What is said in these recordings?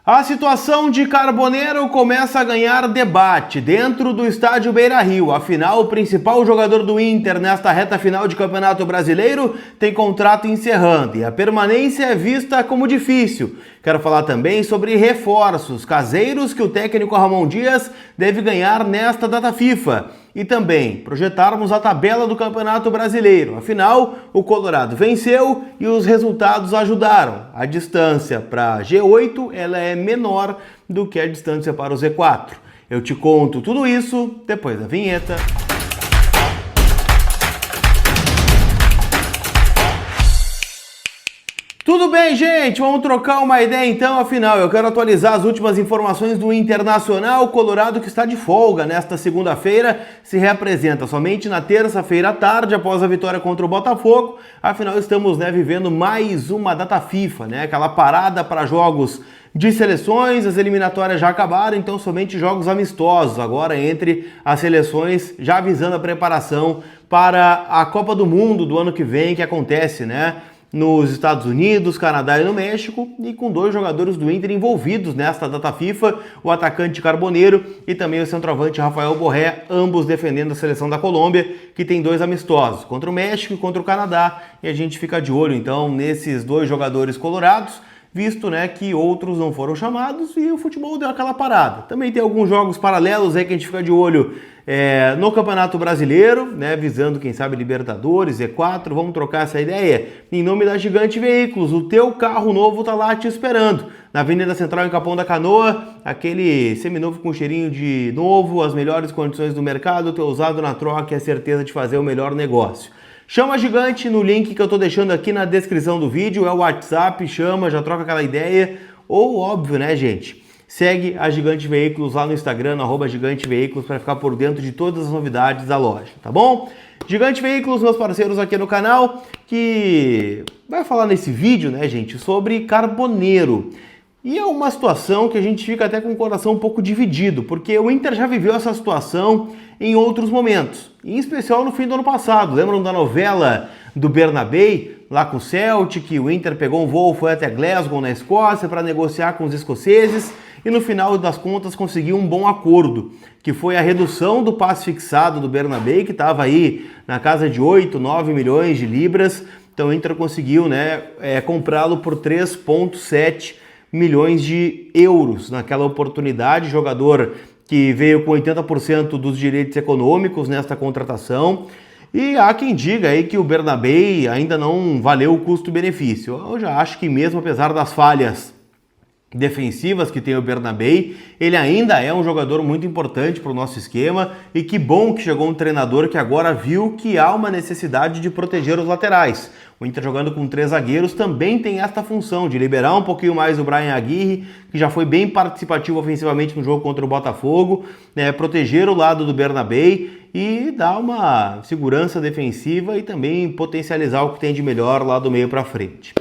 A situação de Carboneiro começa a ganhar debate dentro do estádio Beira-Rio. Afinal, o principal jogador do Inter nesta reta final de Campeonato Brasileiro tem contrato encerrando e a permanência é vista como difícil. Quero falar também sobre reforços caseiros que o técnico Ramon Dias deve ganhar nesta data FIFA. E também projetarmos a tabela do Campeonato Brasileiro. Afinal, o Colorado venceu e os resultados ajudaram. A distância para G8 ela é menor do que a distância para o Z4. Eu te conto tudo isso depois da vinheta. Tudo bem, gente? Vamos trocar uma ideia então, afinal, eu quero atualizar as últimas informações do Internacional. Colorado, que está de folga nesta segunda-feira, se reapresenta somente na terça-feira à tarde, após a vitória contra o Botafogo. Afinal, estamos vivendo mais uma data FIFA, aquela parada para jogos de seleções, as eliminatórias já acabaram, então somente jogos amistosos agora entre as seleções, já visando a preparação para a Copa do Mundo do ano que vem, que acontece, nos Estados Unidos, Canadá e no México, e com dois jogadores do Inter envolvidos nesta data FIFA, o atacante Carboneiro e também o centroavante Rafael Borré, ambos defendendo a seleção da Colômbia, que tem dois amistosos, contra o México e contra o Canadá, e a gente fica de olho então nesses dois jogadores colorados, visto que outros não foram chamados e o futebol deu aquela parada. Também tem alguns jogos paralelos aí que a gente fica de olho no Campeonato Brasileiro, visando, quem sabe, Libertadores, Z4, vamos trocar essa ideia. Em nome da Gigante Veículos, o teu carro novo tá lá te esperando. Na Avenida Central, em Capão da Canoa, aquele seminovo com cheirinho de novo, as melhores condições do mercado, o teu usado na troca e a certeza de fazer o melhor negócio. Chama a Gigante no link que eu tô deixando aqui na descrição do vídeo, é o WhatsApp, chama, já troca aquela ideia, ou óbvio, gente, segue a Gigante Veículos lá no Instagram, no @Gigante Veículos, para ficar por dentro de todas as novidades da loja, tá bom? Gigante Veículos, meus parceiros aqui no canal, que vai falar nesse vídeo, gente, sobre Carboneiro. E é uma situação que a gente fica até com o coração um pouco dividido, porque o Inter já viveu essa situação em outros momentos, em especial no fim do ano passado. Lembram da novela do Bernabé, lá com o Celtic? O Inter pegou um voo, foi até Glasgow, na Escócia, para negociar com os escoceses e no final das contas conseguiu um bom acordo, que foi a redução do passe fixado do Bernabé, que estava aí na casa de 8, 9 milhões de libras. Então o Inter conseguiu comprá-lo por 3,7 milhões de euros naquela oportunidade, jogador que veio com 80% dos direitos econômicos nesta contratação, e há quem diga aí que o Bernabé ainda não valeu o custo-benefício. Eu já acho que mesmo apesar das falhas defensivas que tem o Bernabé, ele ainda é um jogador muito importante para o nosso esquema, e que bom que chegou um treinador que agora viu que há uma necessidade de proteger os laterais. O Inter jogando com 3 zagueiros também tem esta função de liberar um pouquinho mais o Bryan Aguirre, que já foi bem participativo ofensivamente no jogo contra o Botafogo, proteger o lado do Bernabé e dar uma segurança defensiva e também potencializar o que tem de melhor lá do meio para frente.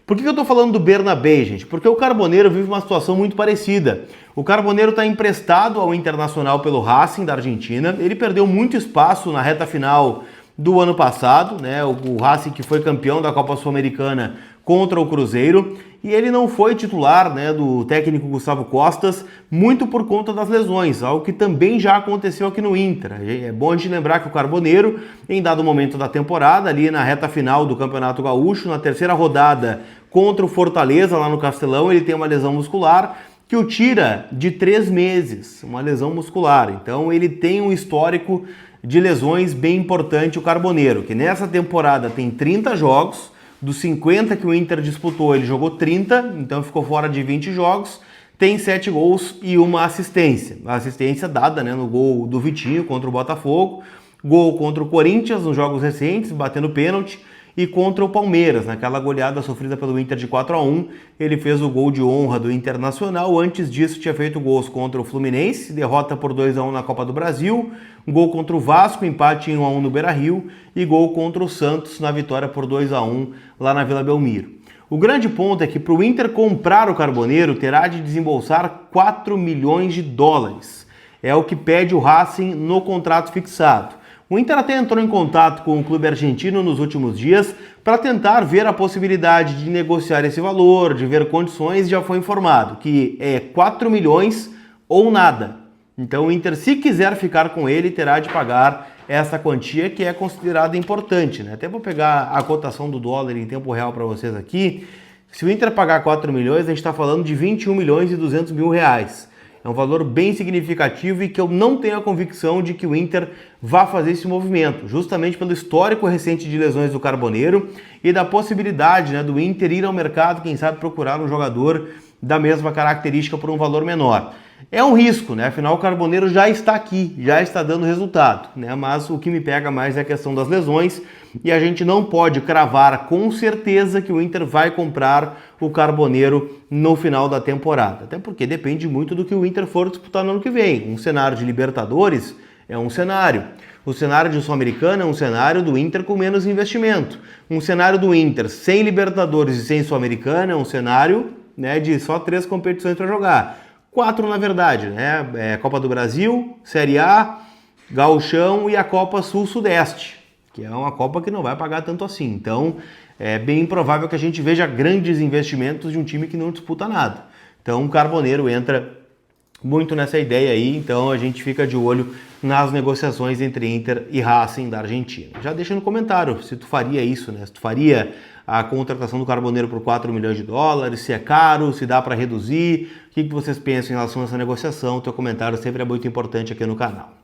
Por que eu estou falando do Bernabé, gente? Porque o Carboneiro vive uma situação muito parecida. O Carboneiro está emprestado ao Internacional pelo Racing da Argentina. Ele perdeu muito espaço na reta final do ano passado, o Racing que foi campeão da Copa Sul-Americana contra o Cruzeiro, e ele não foi titular do técnico Gustavo Costas, muito por conta das lesões, algo que também já aconteceu aqui no Inter. É bom a gente lembrar que o Carboneiro, em dado momento da temporada, ali na reta final do Campeonato Gaúcho, na terceira rodada contra o Fortaleza, lá no Castelão, ele tem uma lesão muscular que o tira de 3 meses, uma lesão muscular. Então ele tem um histórico de lesões bem importante, o Carboneiro, que nessa temporada tem 30 jogos, dos 50 que o Inter disputou, ele jogou 30, então ficou fora de 20 jogos, tem 7 gols e uma assistência. A assistência dada no gol do Vitinho contra o Botafogo, gol contra o Corinthians nos jogos recentes, batendo pênalti, e contra o Palmeiras, naquela goleada sofrida pelo Inter de 4-1, ele fez o gol de honra do Internacional. Antes disso tinha feito gols contra o Fluminense, derrota por 2-1 na Copa do Brasil, gol contra o Vasco, empate em 1-1 no Beira-Rio, e gol contra o Santos na vitória por 2-1 lá na Vila Belmiro. O grande ponto é que para o Inter comprar o Carboneiro terá de desembolsar 4 milhões de dólares. É o que pede o Racing no contrato fixado. O Inter até entrou em contato com o clube argentino nos últimos dias para tentar ver a possibilidade de negociar esse valor, de ver condições, e já foi informado que é 4 milhões ou nada. Então o Inter, se quiser ficar com ele, terá de pagar essa quantia que é considerada importante, né? Até vou pegar a cotação do dólar em tempo real para vocês aqui. Se o Inter pagar 4 milhões, a gente está falando de 21 milhões e 200 mil reais. É um valor bem significativo e que eu não tenho a convicção de que o Inter vá fazer esse movimento, justamente pelo histórico recente de lesões do Carboneiro e da possibilidade, né, do Inter ir ao mercado, quem sabe procurar um jogador da mesma característica por um valor menor. É um risco, né? Afinal o Carboneiro já está aqui, já está dando resultado, né? Mas o que me pega mais é a questão das lesões e a gente não pode cravar com certeza que o Inter vai comprar o Carboneiro no final da temporada. Até porque depende muito do que o Inter for disputar no ano que vem. Um cenário de Libertadores é um cenário. O cenário de Sul-Americana é um cenário do Inter com menos investimento. Um cenário do Inter sem Libertadores e sem Sul-Americana é um cenário, né, de só 3 competições para jogar. 4 na verdade, né? Copa do Brasil, Série A, Gauchão e a Copa Sul-Sudeste, que é uma Copa que não vai pagar tanto assim. Então, é bem improvável que a gente veja grandes investimentos de um time que não disputa nada. Então, o Carboneiro entra muito nessa ideia aí, então a gente fica de olho nas negociações entre Inter e Racing da Argentina. Já deixa no comentário se tu faria isso, né? Se tu faria a contratação do Carboneiro por 4 milhões de dólares, se é caro, se dá para reduzir, o que vocês pensam em relação a essa negociação? O teu comentário sempre é muito importante aqui no canal.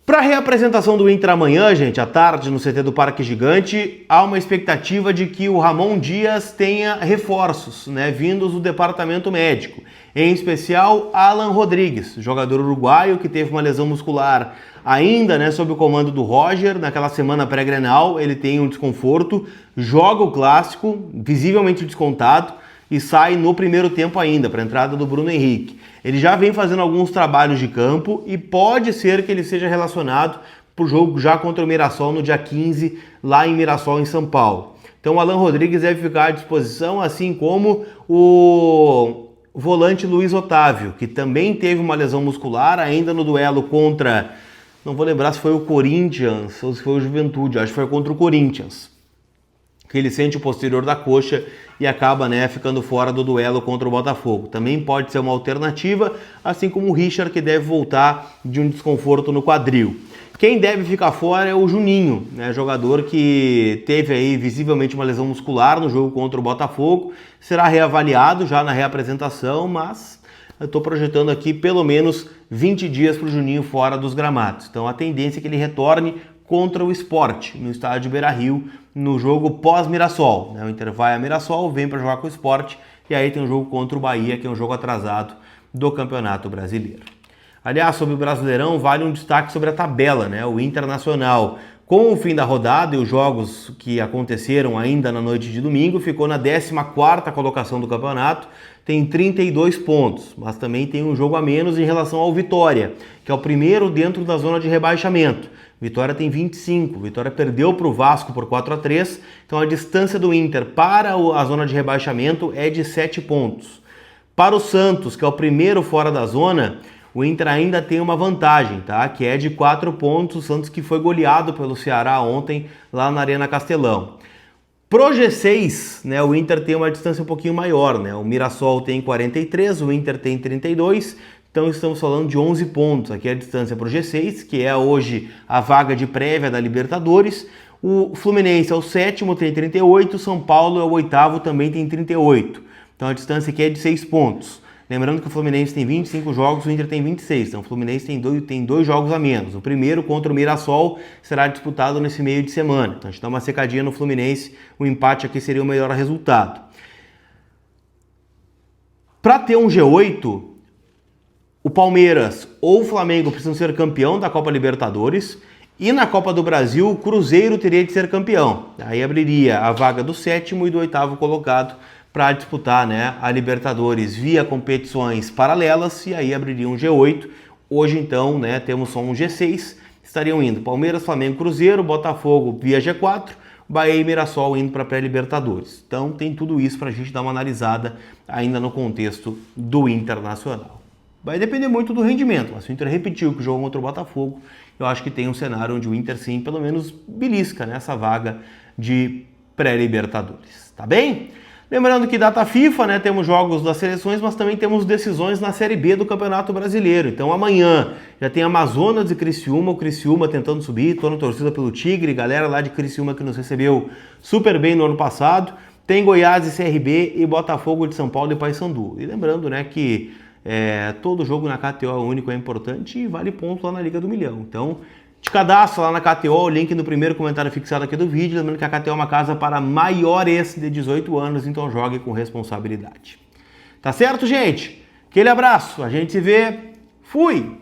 Para a reapresentação do Inter amanhã, gente, à tarde no CT do Parque Gigante, há uma expectativa de que o Ramon Dias tenha reforços, né, vindos do departamento médico. Em especial, Alan Rodrigues, jogador uruguaio que teve uma lesão muscular ainda, né, sob o comando do Roger, naquela semana pré-grenal. Ele tem um desconforto, joga o clássico, visivelmente descontado, e sai no primeiro tempo ainda, para a entrada do Bruno Henrique. Ele já vem fazendo alguns trabalhos de campo e pode ser que ele seja relacionado para o jogo já contra o Mirassol no dia 15, lá em Mirassol, em São Paulo. Então o Alan Rodrigues deve ficar à disposição, assim como o volante Luiz Otávio, que também teve uma lesão muscular ainda no duelo contra, não vou lembrar se foi o Corinthians ou se foi o Juventude, acho que foi contra o Corinthians, que ele sente o posterior da coxa e acaba, né, ficando fora do duelo contra o Botafogo. Também pode ser uma alternativa, assim como o Richard, que deve voltar de um desconforto no quadril. Quem deve ficar fora é o Juninho, né, jogador que teve aí visivelmente uma lesão muscular no jogo contra o Botafogo. Será reavaliado já na reapresentação, mas eu estou projetando aqui pelo menos 20 dias para o Juninho fora dos gramados. Então a tendência é que ele retorne contra o Sport, no estádio Beira-Rio, no jogo pós-Mirassol. O Inter vai a Mirassol, vem para jogar com o Sport, e aí tem um jogo contra o Bahia, que é um jogo atrasado do Campeonato Brasileiro. Aliás, sobre o Brasileirão, vale um destaque sobre a tabela, né? O Internacional, com o fim da rodada e os jogos que aconteceram ainda na noite de domingo, ficou na 14ª colocação do campeonato, tem 32 pontos, mas também tem um jogo a menos em relação ao Vitória, que é o primeiro dentro da zona de rebaixamento. Vitória tem 25, Vitória perdeu para o Vasco por 4-3, então a distância do Inter para a zona de rebaixamento é de 7 pontos. Para o Santos, que é o primeiro fora da zona, o Inter ainda tem uma vantagem, tá? Que é de 4 pontos, o Santos que foi goleado pelo Ceará ontem lá na Arena Castelão. Pro G6, né, o Inter tem uma distância um pouquinho maior, né? O Mirassol tem 43, o Inter tem 32, então estamos falando de 11 pontos. Aqui é a distância para o G6, que é hoje a vaga de prévia da Libertadores. O Fluminense é o 7º, tem 38, o São Paulo é o 8º, também tem 38. Então a distância aqui é de 6 pontos. Lembrando que o Fluminense tem 25 jogos, o Inter tem 26, então o Fluminense tem dois jogos a menos. O primeiro contra o Mirassol será disputado nesse meio de semana. Então a gente dá uma secadinha no Fluminense, o empate aqui seria o melhor resultado. Para ter um G8, o Palmeiras ou o Flamengo precisam ser campeão da Copa Libertadores e na Copa do Brasil o Cruzeiro teria de ser campeão. Aí abriria a vaga do 7º e do 8º colocado para disputar, né, a Libertadores via competições paralelas, e aí abriria um G8. Hoje então, né, temos só um G6, estariam indo Palmeiras, Flamengo, Cruzeiro, Botafogo via G4, Bahia e Mirassol indo para a pré-Libertadores. Então tem tudo isso para a gente dar uma analisada ainda no contexto do Internacional. vai depender muito do rendimento. Mas se o Inter repetiu que jogou contra o Botafogo, eu acho que tem um cenário onde o Inter, sim, pelo menos belisca nessa vaga de pré-Libertadores. Tá bem? Lembrando que data FIFA, né, temos jogos das seleções, mas também temos decisões na Série B do Campeonato Brasileiro. Então amanhã já tem Amazonas e Criciúma, o Criciúma tentando subir, toda torcida pelo Tigre, galera lá de Criciúma que nos recebeu super bem no ano passado. Tem Goiás e CRB e Botafogo de São Paulo e Paysandu. E lembrando, né, que todo jogo na KTO único é importante e vale ponto lá na Liga do Milhão. Então, te cadastra lá na KTO, o link no primeiro comentário fixado aqui do vídeo. Lembrando que a KTO é uma casa para maiores de 18 anos, então jogue com responsabilidade. Tá certo, gente? Aquele abraço, a gente se vê. Fui!